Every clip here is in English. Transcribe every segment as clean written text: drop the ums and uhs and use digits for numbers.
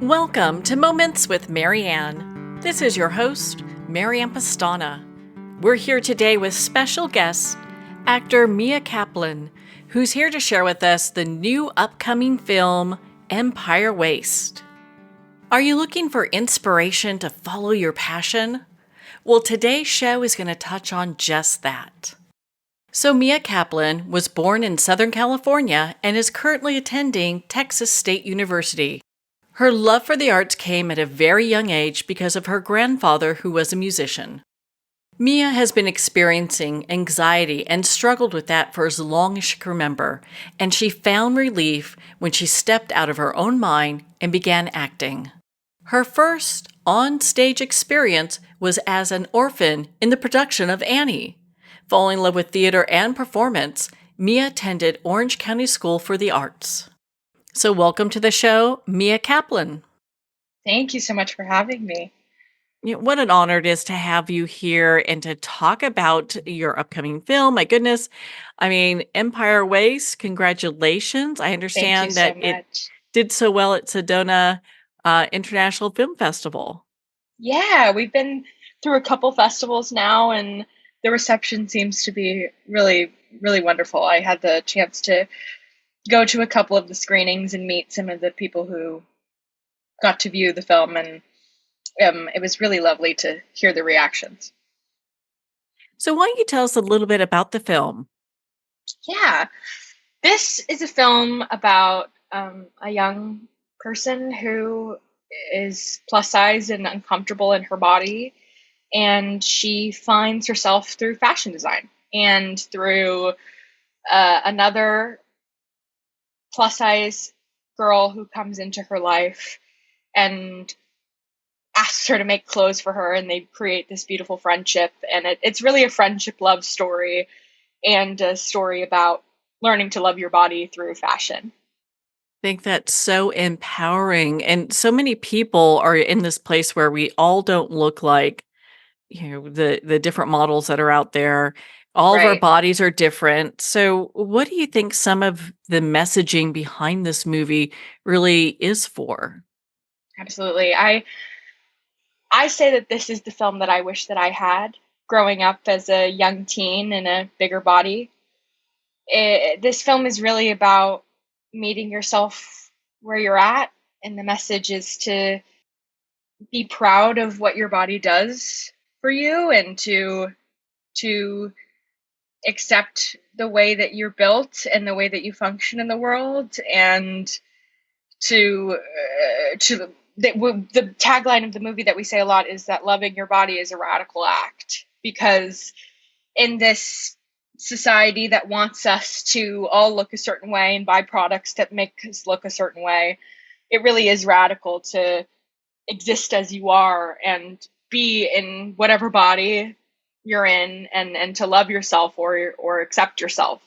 Welcome to Moments with Marianne. This is your host, Marianne Pastana. We're here today with special guest, actor Mia Kaplan, who's here to share with us the new upcoming film, Empire Waist. Are you looking for inspiration to follow your passion? Well, today's show is going to touch on just that. So Mia Kaplan was born in Southern California and is currently attending Texas State University. Her love for the arts came at a very young age because of her grandfather, who was a musician. Mia has been experiencing anxiety and struggled with that for as long as she can remember, and she found relief when she stepped out of her own mind and began acting. Her first on-stage experience was as an orphan in the production of Annie. Falling in love with theater and performance, Mia attended Orange County School for the Arts. So welcome to the show, Mia Kaplan. Thank you so much for having me. What an honor it is to have you here and to talk about your upcoming film. My goodness. I mean, Empire Waist, congratulations. I understand that it did so well at Sedona International Film Festival. Yeah, we've been through a couple festivals now, and the reception seems to be really, really wonderful. I had the chance to go to a couple of the screenings and meet some of the people who got to view the film, and it was really lovely to hear the reactions. So why don't you tell us a little bit about the film? Yeah, this is a film about a young person who is plus size and uncomfortable in her body, and she finds herself through fashion design and through another plus size girl who comes into her life and asks her to make clothes for her, and they create this beautiful friendship. And it's really a friendship love story and a story about learning to love your body through fashion. I think that's so empowering. And so many people are in this place where we all don't look like, the different models that are out there. All of our Right. bodies are different. So what do you think some of the messaging behind this movie really is for? Absolutely. I say that this is the film that I wish that I had growing up as a young teen in a bigger body. This film is really about meeting yourself where you're at, and the message is to be proud of what your body does for you, and to accept the way that you're built and the way that you function in the world, and the tagline of the movie that we say a lot is that loving your body is a radical act, because in this society that wants us to all look a certain way and buy products that make us look a certain way, it really is radical to exist as you are and be in whatever body you're in, and to love yourself or accept yourself.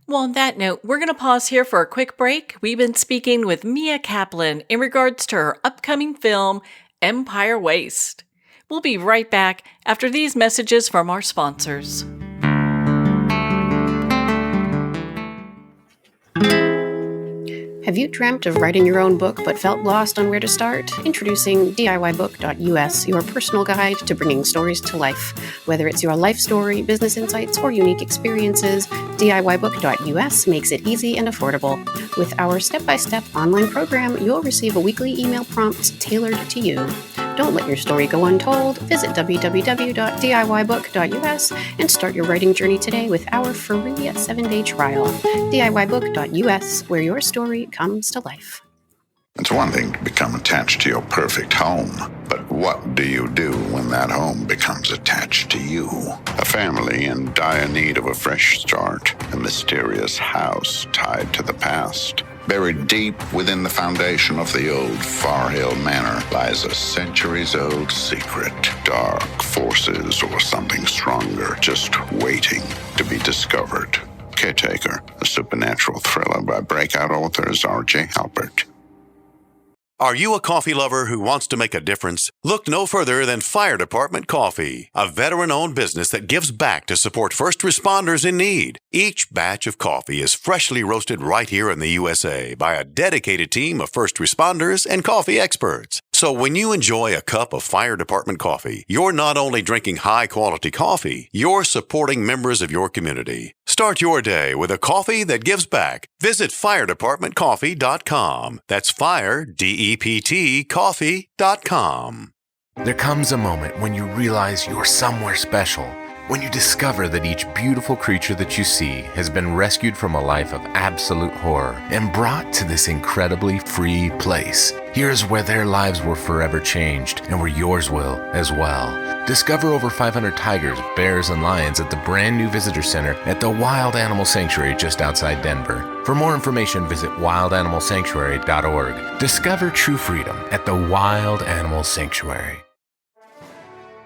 Well, on that note, we're going to pause here for a quick break. We've been speaking with Mia Kaplan in regards to her upcoming film, Empire Waist. We'll be right back after these messages from our sponsors. Have you dreamt of writing your own book but felt lost on where to start? Introducing DIYbook.us, your personal guide to bringing stories to life. Whether it's your life story, business insights, or unique experiences, DIYbook.us makes it easy and affordable. With our step-by-step online program, you'll receive a weekly email prompt tailored to you. Don't let your story go untold. Visit www.DIYbook.us and start your writing journey today with our free 7-day trial. DIYbook.us, where your story comes to life. It's one thing to become attached to your perfect home, but what do you do when that home becomes attached to you? A family in dire need of a fresh start, a mysterious house tied to the past. Buried deep within the foundation of the old Far Hill Manor lies a centuries-old secret. Dark forces or something stronger just waiting to be discovered. Caretaker, a supernatural thriller by breakout authors R.J. Halpert. Are you a coffee lover who wants to make a difference? Look no further than Fire Department Coffee, a veteran-owned business that gives back to support first responders in need. Each batch of coffee is freshly roasted right here in the USA by a dedicated team of first responders and coffee experts. So when you enjoy a cup of Fire Department coffee, you're not only drinking high-quality coffee, you're supporting members of your community. Start your day with a coffee that gives back. Visit firedepartmentcoffee.com. That's fire, D-E-P-T, coffee.com. There comes a moment when you realize you're somewhere special. When you discover that each beautiful creature that you see has been rescued from a life of absolute horror and brought to this incredibly free place. Here's where their lives were forever changed and where yours will as well. Discover over 500 tigers, bears, and lions at the brand new visitor center at the Wild Animal Sanctuary just outside Denver. For more information, visit wildanimalsanctuary.org. Discover true freedom at the Wild Animal Sanctuary.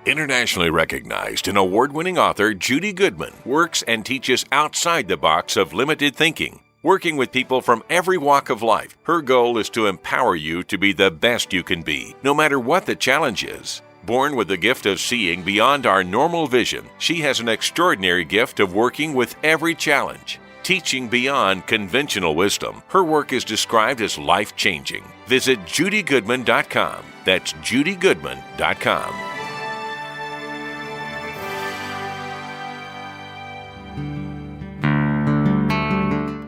Internationally recognized and award-winning author Judy Goodman works and teaches outside the box of limited thinking. Working with people from every walk of life, her goal is to empower you to be the best you can be, no matter what the challenge is. Born with the gift of seeing beyond our normal vision, she has an extraordinary gift of working with every challenge. Teaching beyond conventional wisdom, her work is described as life-changing. Visit judygoodman.com. That's judygoodman.com.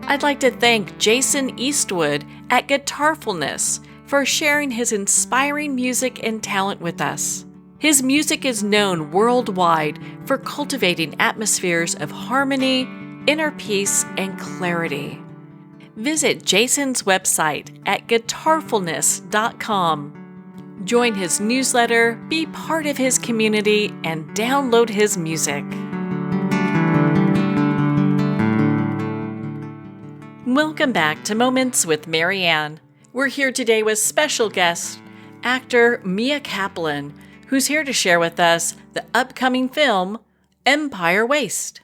I'd like to thank Jason Eastwood at Guitarfulness for sharing his inspiring music and talent with us. His music is known worldwide for cultivating atmospheres of harmony, inner peace, and clarity. Visit Jason's website at guitarfulness.com. Join his newsletter, be part of his community, and download his music. Welcome back to Moments with Marianne. We're here today with special guest, actor Mia Kaplan, who's here to share with us the upcoming film, Empire Waist.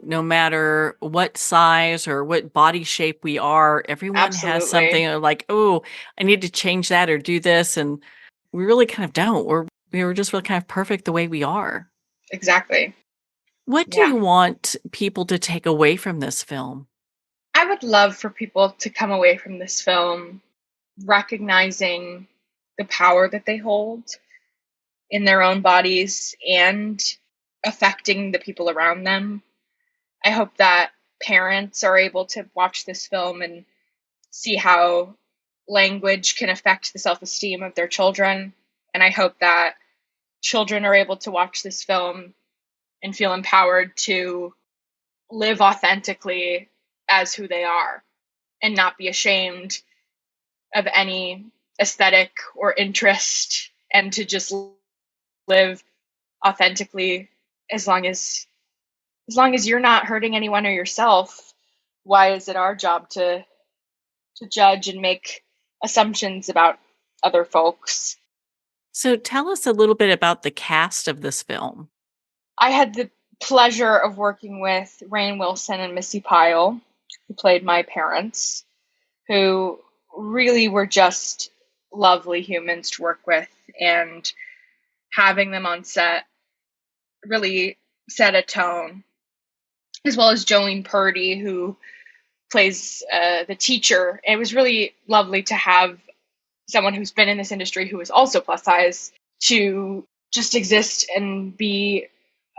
No matter what size or what body shape we are, everyone Absolutely. has something like, oh, I need to change that or do this. And we really kind of don't. We're just really kind of perfect the way we are. Exactly. What do you want people to take away from this film? I would love for people to come away from this film recognizing the power that they hold in their own bodies and affecting the people around them. I hope that parents are able to watch this film and see how language can affect the self-esteem of their children. And I hope that children are able to watch this film and feel empowered to live authentically as who they are and not be ashamed of any aesthetic or interest, and to just live authentically as long as you're not hurting anyone or yourself. Why is it our job to judge and make assumptions about other folks? So tell us a little bit about the cast of this film. I had the pleasure of working with Rainn Wilson and Missy Pyle, who played my parents, who really were just lovely humans to work with, and having them on set really set a tone, as well as Jolene Purdy, who plays the teacher. It was really lovely to have someone who's been in this industry who is also plus size to just exist and be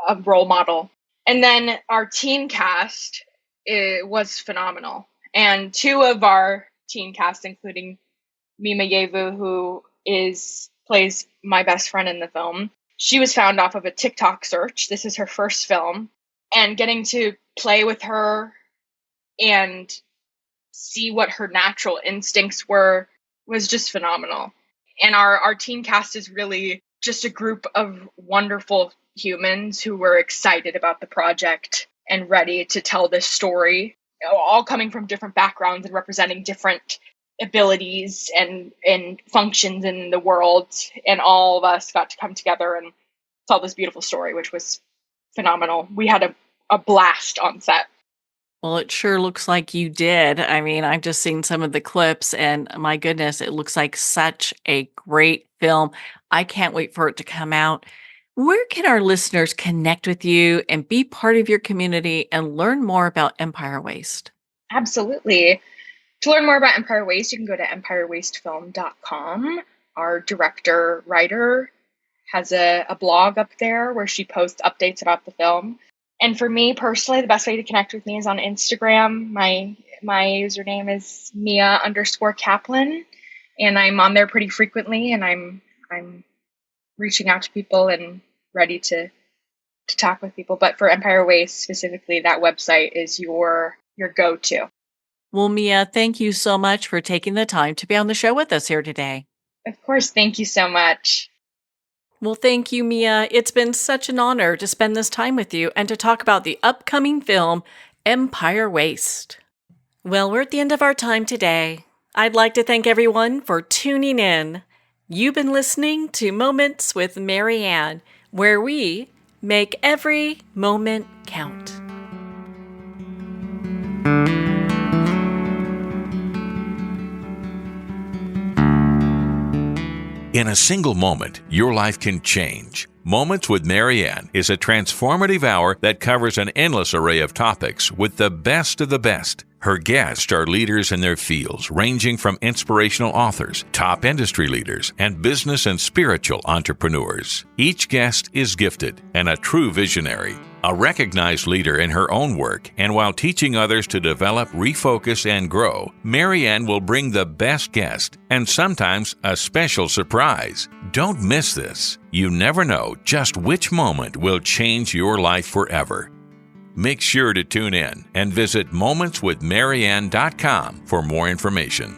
a role model. And then our teen cast, it was phenomenal. And two of our teen cast, including Mima Yevu, who plays my best friend in the film, she was found off of a TikTok search. This is her first film. And getting to play with her and see what her natural instincts were was just phenomenal. And our teen cast is really just a group of wonderful humans who were excited about the project and ready to tell this story, all coming from different backgrounds and representing different abilities and functions in the world. And all of us got to come together and tell this beautiful story, which was phenomenal. We had a blast on set. Well, it sure looks like you did. I mean, I've just seen some of the clips, and my goodness, it looks like such a great film. I can't wait for it to come out. Where can our listeners connect with you and be part of your community and learn more about Empire Waste? Absolutely. To learn more about Empire Waste, you can go to empirewastefilm.com. Our director, writer, has a blog up there where she posts updates about the film. And for me personally, the best way to connect with me is on Instagram. My username is Mia_Kaplan, and I'm on there pretty frequently, and I'm reaching out to people and ready to talk with people. But for Empire Waste specifically, that website is your go-to. Well, Mia, thank you so much for taking the time to be on the show with us here today. Of course, thank you so much. Well, thank you, Mia. It's been such an honor to spend this time with you and to talk about the upcoming film, Empire Waste. Well, we're at the end of our time today. I'd like to thank everyone for tuning in. You've been listening to Moments with Marianne, where we make every moment count. In a single moment, your life can change. Moments with Marianne is a transformative hour that covers an endless array of topics with the best of the best. Her guests are leaders in their fields, ranging from inspirational authors, top industry leaders, and business and spiritual entrepreneurs. Each guest is gifted and a true visionary, a recognized leader in her own work, and while teaching others to develop, refocus, and grow, Marianne will bring the best guest and sometimes a special surprise. Don't miss this. You never know just which moment will change your life forever. Make sure to tune in and visit momentswithmarianne.com for more information.